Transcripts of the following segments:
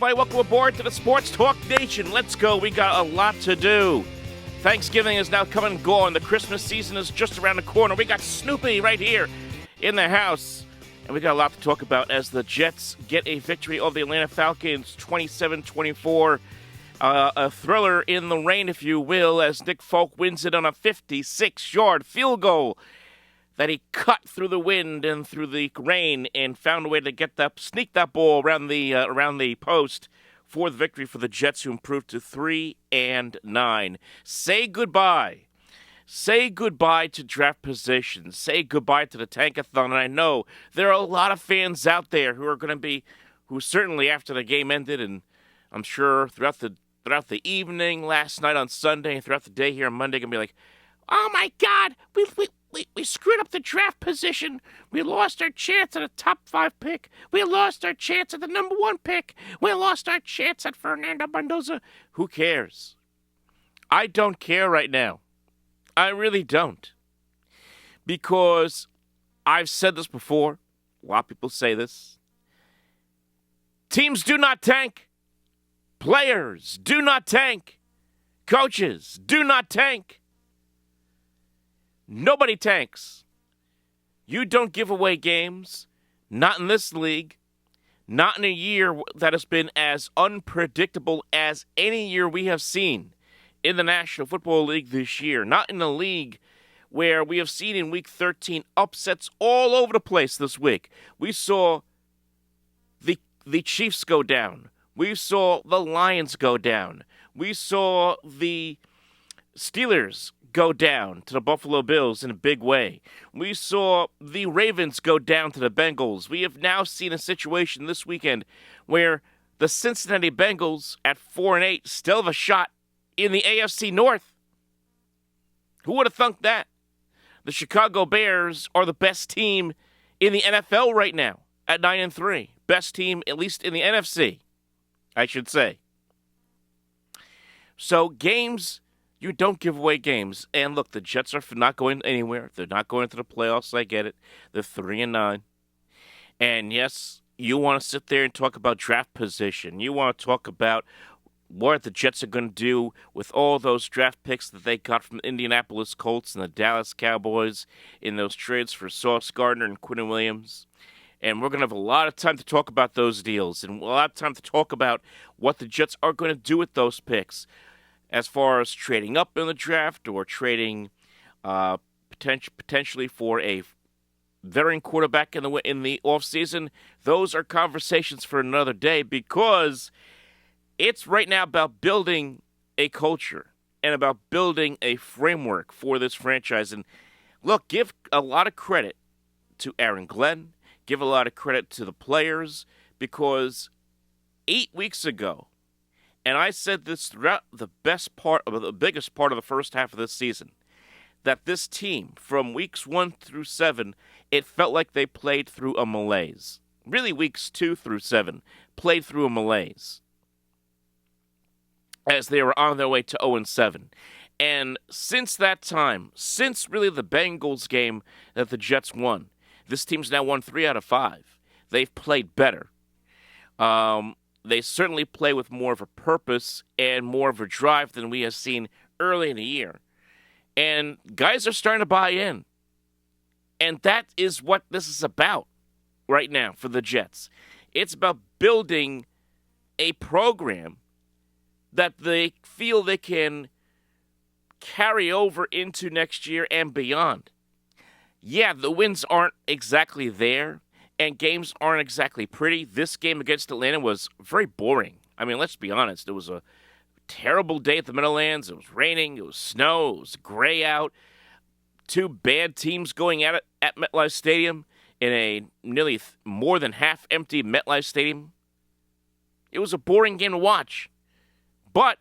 everybody. Welcome aboard to the Sports Talk Nation. Let's go. We got a lot to do. Thanksgiving is now coming and gone. The Christmas season is just around the corner. We got Snoopy right here in the house. And we got a lot to talk about as the Jets get a victory over the Atlanta Falcons, 27-24. A thriller in the rain, if you will, as Nick Folk wins it on a 56-yard field goal that he cut through the wind and through the rain and found a way to sneak that ball around the post for the victory for the Jets, who improved to 3-9. Say goodbye. Say goodbye to draft positions. Say goodbye to the Tank-a-thon. And I know there are a lot of fans out there who certainly after the game ended, and I'm sure throughout the evening last night on Sunday and throughout the day here on Monday, going to be like, oh my God, we screwed up the draft position. We lost our chance at a top 5 pick. We lost our chance at the number 1 pick. We lost our chance at Fernando Mendoza. Who cares? I don't care right now. I really don't. Because I've said this before. A lot of people say this. Teams do not tank. Players do not tank. Coaches do not tank. Nobody tanks. You don't give away games. Not in this league. Not in a year that has been as unpredictable as any year we have seen in the National Football League this year. Not in a league where we have seen in Week 13 upsets all over the place this week. We saw the Chiefs go down. We saw the Lions go down. We saw the Steelers go down to the Buffalo Bills in a big way. We saw the Ravens go down to the Bengals. We have now seen a situation this weekend where the Cincinnati Bengals at 4-8 still have a shot in the AFC North. Who would have thunk that? The Chicago Bears are the best team in the NFL right now at 9-3. Best team, at least in the NFC, I should say. So games, you don't give away games. And look, the Jets are not going anywhere. They're not going to the playoffs. I get it. They're 3-9. And yes, you want to sit there and talk about draft position. You want to talk about what the Jets are going to do with all those draft picks that they got from the Indianapolis Colts and the Dallas Cowboys in those trades for Sauce Gardner and Quinnen Williams. And we're going to have a lot of time to talk about those deals and a lot of time to talk about what the Jets are going to do with those picks as far as trading up in the draft or trading potentially for a veteran quarterback in the offseason. Those are conversations for another day, because it's right now about building a culture and about building a framework for this franchise. And look, give a lot of credit to Aaron Glenn. Give a lot of credit to the players, because 8 weeks ago, and I said this throughout the biggest part of the first half of this season, that this team, from weeks 1 through 7, it felt like they played through a malaise. Really, weeks 2 through 7 played through a malaise as they were on their way to 0-7. And since that time, since really the Bengals game that the Jets won, this team's now won 3 out of 5. They've played better. They certainly play with more of a purpose and more of a drive than we have seen early in the year. And guys are starting to buy in. And that is what this is about right now for the Jets. It's about building a program that they feel they can carry over into next year and beyond. Yeah, the wins aren't exactly there, and games aren't exactly pretty. This game against Atlanta was very boring. I mean, let's be honest. It was a terrible day at the Meadowlands. It was raining. It was snow. It was gray out. 2 bad teams going at it at MetLife Stadium in a nearly more than half-empty MetLife Stadium. It was a boring game to watch. But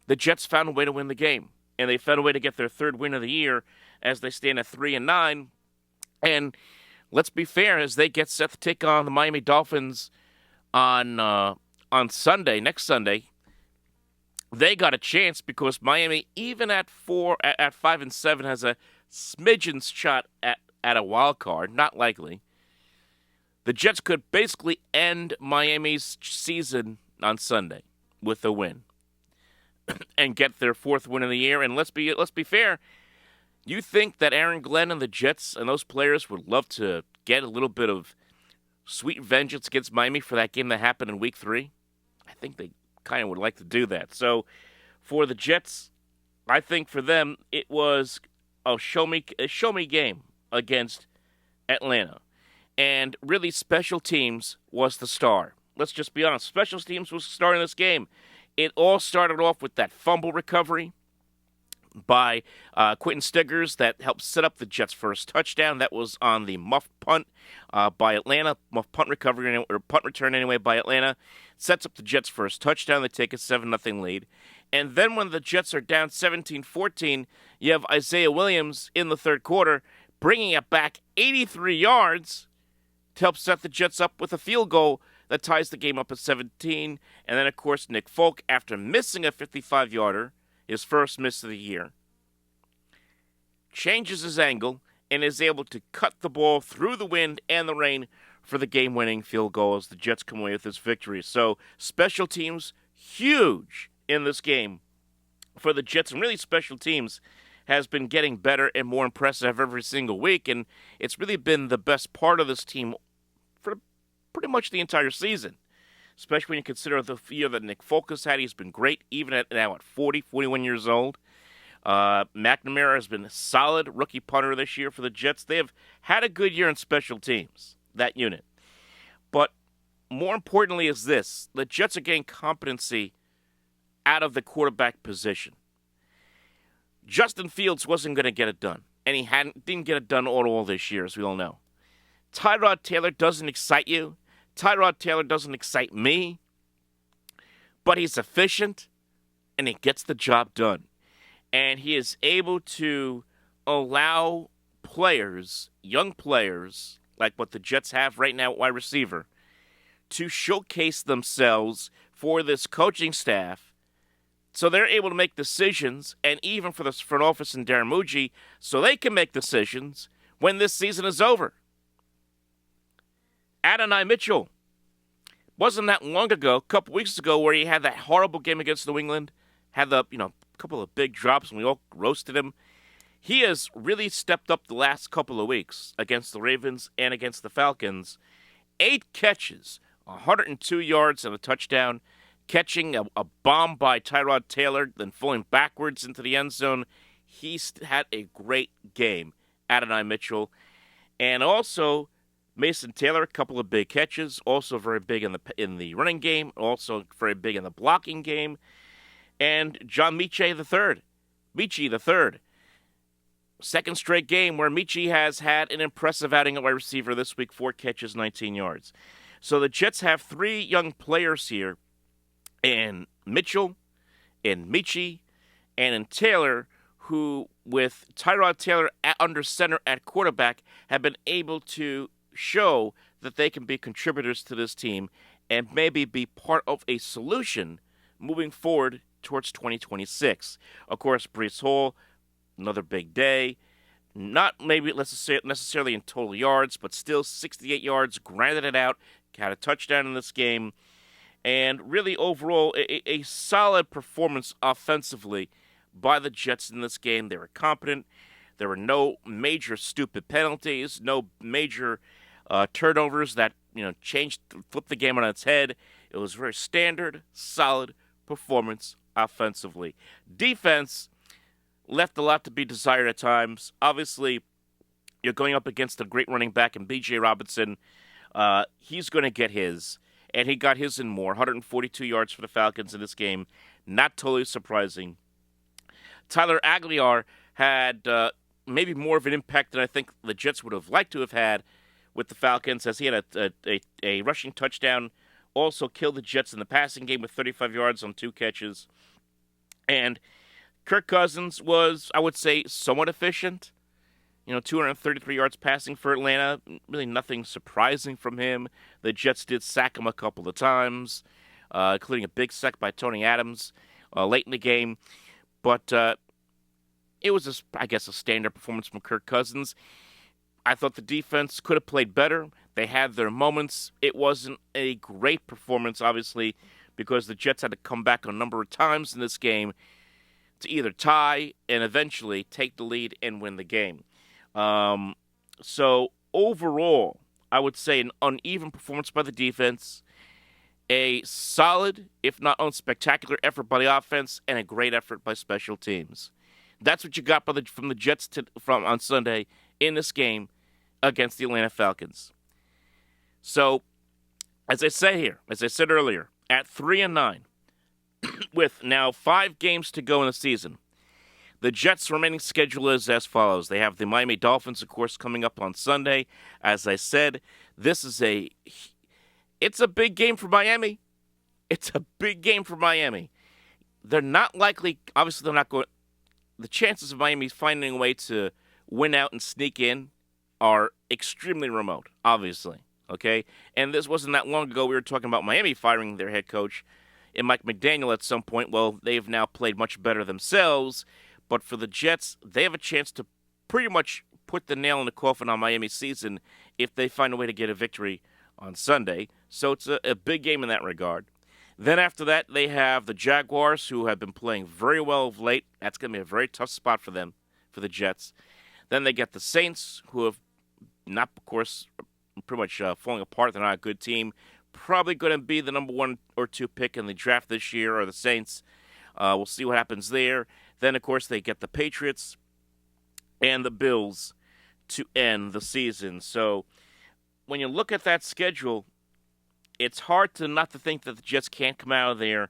the Jets found a way to win the game, and they found a way to get their 3rd win of the year as they stand at 3-9. And let's be fair, as they get set to take on the Miami Dolphins on Sunday, next Sunday, they got a chance, because Miami, even at 5-7, has a smidgen's shot at a wild card. Not likely. The Jets could basically end Miami's season on Sunday with a win and get their 4th win of the year. And let's be fair, you think that Aaron Glenn and the Jets and those players would love to get a little bit of sweet vengeance against Miami for that game that happened in Week 3? I think they kind of would like to do that. So for the Jets, I think for them it was a show me game against Atlanta. And really, special teams was the star. Let's just be honest. Special teams was the star in this game. It all started off with that fumble recovery by Quentin Stiggers that helped set up the Jets' first touchdown. That was on the muff punt by Atlanta. Muff punt recovery, or punt return anyway, by Atlanta. Sets up the Jets' first touchdown. They take a 7-0 lead. And then when the Jets are down 17-14, you have Isaiah Williams in the third quarter bringing it back 83 yards to help set the Jets up with a field goal that ties the game up at 17. And then, of course, Nick Folk, after missing a 55-yarder, his first miss of the year, changes his angle and is able to cut the ball through the wind and the rain for the game-winning field goal as the Jets come away with this victory. So, special teams, huge in this game for the Jets. And really, special teams has been getting better and more impressive every single week. And it's really been the best part of this team for pretty much the entire season, especially when you consider the year that Nick Folk has had. He's been great, even at now at 41 years old. McNamara has been a solid rookie punter this year for the Jets. They have had a good year in special teams, that unit. But more importantly is this: the Jets are getting competency out of the quarterback position. Justin Fields wasn't going to get it done, and he didn't get it done all this year, as we all know. Tyrod Taylor doesn't excite you. Tyrod Taylor doesn't excite me, but he's efficient, and he gets the job done. And he is able to allow players, young players, like what the Jets have right now at wide receiver, to showcase themselves for this coaching staff so they're able to make decisions, and even for the front office and Darren Muji, so they can make decisions when this season is over. Adonai Mitchell, wasn't that long ago, a couple weeks ago, where he had that horrible game against New England, had the, couple of big drops, and we all roasted him. He has really stepped up the last couple of weeks against the Ravens and against the Falcons. 8 catches, 102 yards and a touchdown, catching a bomb by Tyrod Taylor, then falling backwards into the end zone. He's had a great game, Adonai Mitchell. And also, Mason Taylor, a couple of big catches, also very big in the running game, also very big in the blocking game. And John Michie III, second straight game where Michie has had an impressive outing at wide receiver this week, 4 catches, 19 yards. So the Jets have 3 young players here, in Mitchell, in Michie, and in Taylor, who, with Tyrod Taylor under center at quarterback, have been able to show that they can be contributors to this team and maybe be part of a solution moving forward towards 2026. Of course, Breece Hall, another big day. Not maybe necessarily in total yards, but still 68 yards, grinded it out, had a touchdown in this game. And really, overall, a solid performance offensively by the Jets in this game. They were competent. There were no major stupid penalties, no major turnovers that flipped the game on its head. It was very standard, solid performance offensively. Defense left a lot to be desired at times. Obviously, you're going up against a great running back in B.J. Robinson. He's going to get his. And he got his and more, 142 yards for the Falcons in this game. Not totally surprising. Tyler Aguilar had maybe more of an impact than I think the Jets would have liked to have had with the Falcons, as he had a rushing touchdown. Also killed the Jets in the passing game with 35 yards on 2 catches. And Kirk Cousins was, I would say, somewhat efficient. 233 yards passing for Atlanta. Really nothing surprising from him. The Jets did sack him a couple of times, including a big sack by Tony Adams late in the game. But it was, a standard performance from Kirk Cousins. I thought the defense could have played better. They had their moments. It wasn't a great performance, obviously, because the Jets had to come back a number of times in this game to either tie and eventually take the lead and win the game. So overall, I would say an uneven performance by the defense, a solid, if not unspectacular, effort by the offense, and a great effort by special teams. That's what you got from the Jets from on Sunday in this game against the Atlanta Falcons. So, as I said earlier, at 3-9, with now 5 games to go in the season, the Jets' remaining schedule is as follows. They have the Miami Dolphins, of course, coming up on Sunday. As I said, it's a big game for Miami. It's a big game for Miami. They're not likely, obviously they're not going, the chances of Miami finding a way to win out and sneak in are extremely remote, obviously. Okay? And this wasn't that long ago. We were talking about Miami firing their head coach and Mike McDaniel at some point. Well, they've now played much better themselves. But for the Jets, they have a chance to pretty much put the nail in the coffin on Miami's season if they find a way to get a victory on Sunday. So it's a big game in that regard. Then after that, they have the Jaguars, who have been playing very well of late. That's going to be a very tough spot for them, for the Jets. Then they get the Saints, who have not, of course, pretty much falling apart. They're not a good team. Probably going to be the number 1 or 2 pick in the draft this year, or the Saints. We'll see what happens there. Then, of course, they get the Patriots and the Bills to end the season. So when you look at that schedule, it's hard not to think that the Jets can't come out of there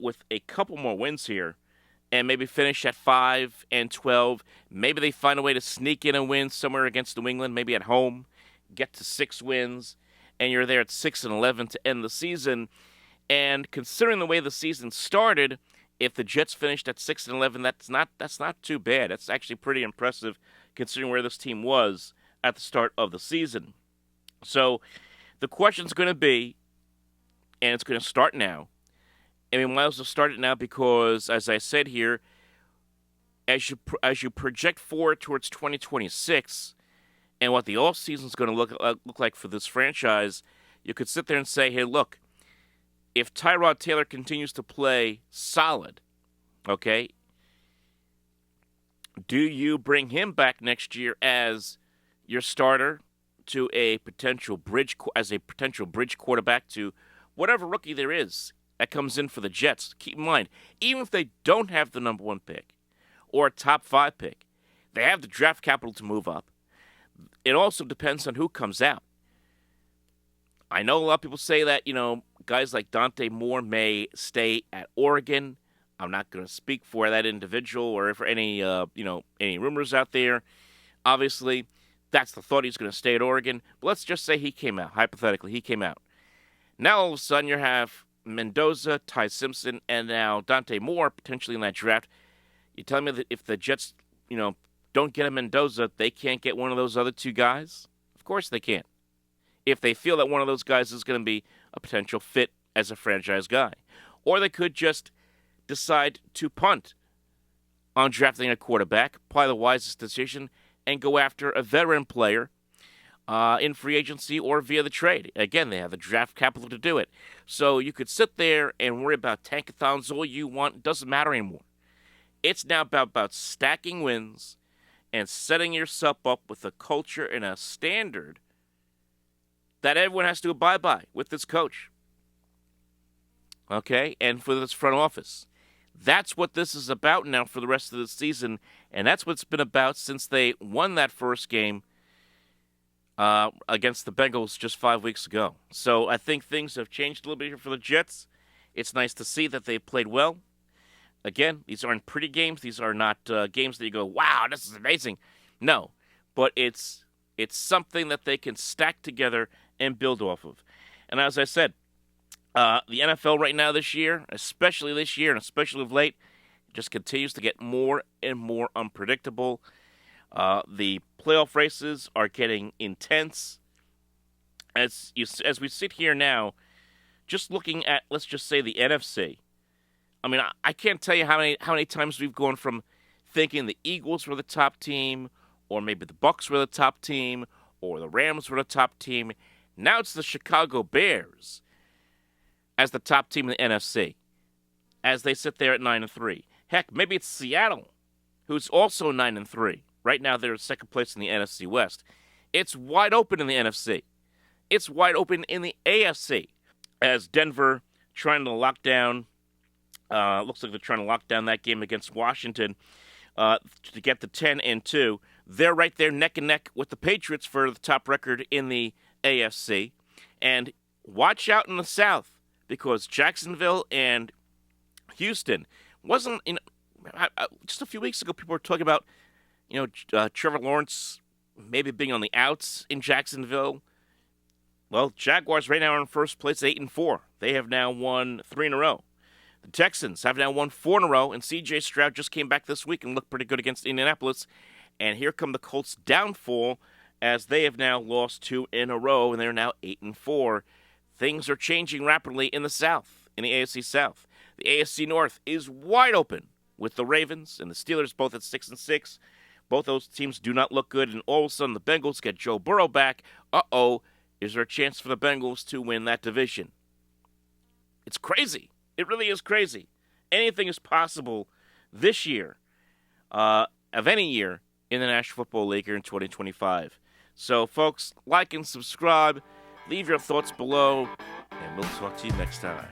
with a couple more wins here and maybe finish at 5-12. Maybe they find a way to sneak in a win somewhere against New England, maybe at home, get to 6 wins, and you're there at 6-11 to end the season. And considering the way the season started, if the Jets finished at 6-11, that's not too bad. That's actually pretty impressive considering where this team was at the start of the season. So the question's going to be, and it's going to start now. And we might as well start it now because, as I said here, as you project forward towards 2026 and what the offseason is going to look like for this franchise, you could sit there and say, hey, look, if Tyrod Taylor continues to play solid, okay, do you bring him back next year as your starter to a potential bridge quarterback to whatever rookie there is that comes in for the Jets? Keep in mind, even if they don't have the number 1 pick or a top 5 pick, they have the draft capital to move up. It also depends on who comes out. I know a lot of people say that, guys like Dante Moore may stay at Oregon. I'm not going to speak for that individual or for any rumors out there. Obviously, that's the thought, he's going to stay at Oregon. But let's just say he came out. Hypothetically, he came out. Now, all of a sudden, you have Mendoza, Ty Simpson, and now Dante Moore potentially in that draft. You telling me that if the Jets, don't get a Mendoza, they can't get one of those other 2 guys? Of course they can't. If they feel that one of those guys is going to be a potential fit as a franchise guy. Or they could just decide to punt on drafting a quarterback, probably the wisest decision, and go after a veteran player in free agency or via the trade. Again, they have the draft capital to do it. So you could sit there and worry about tank-a-thons all you want. It doesn't matter anymore. It's now about stacking wins and setting yourself up with a culture and a standard that everyone has to abide by with this coach. Okay? And for this front office. That's what this is about now for the rest of the season, and that's what it's been about since they won that first game against the Bengals just 5 weeks ago. So I think things have changed a little bit here for the Jets. It's nice to see that they played well. Again, these aren't pretty games. These are not games that you go, wow, this is amazing. No, but it's something that they can stack together and build off of. And as I said, the NFL right now this year, especially this year and especially of late, just continues to get more and more unpredictable. The playoff races are getting intense. As we sit here now, just looking at, let's just say, the NFC. I mean, I can't tell you how many times we've gone from thinking the Eagles were the top team, or maybe the Bucs were the top team, or the Rams were the top team. Now it's the Chicago Bears as the top team in the NFC, as they sit there at 9-3. Heck, maybe it's Seattle, who's also 9-3. Right now, they're in second place in the NFC West. It's wide open in the NFC. It's wide open in the AFC, as Denver trying to lock down. Looks like they're trying to lock down that game against Washington to get to 10-2. They're right there neck and neck with the Patriots for the top record in the AFC. And watch out in the South, because Jacksonville and Houston wasn't in. Just a few weeks ago, people were talking about, Trevor Lawrence maybe being on the outs in Jacksonville. Well, Jaguars right now are in first place at 8-4. They have now won 3 in a row. The Texans have now won 4 in a row, and C.J. Stroud just came back this week and looked pretty good against Indianapolis. And here come the Colts' downfall, as they have now lost 2 in a row, and they're now 8-4. Things are changing rapidly in the South, in the AFC South. The AFC North is wide open with the Ravens and the Steelers both at 6-6. Both those teams do not look good, and all of a sudden the Bengals get Joe Burrow back. Is there a chance for the Bengals to win that division? It's crazy. It really is crazy. Anything is possible this year, of any year, in the National Football League here in 2025. So, folks, like and subscribe. Leave your thoughts below, and we'll talk to you next time.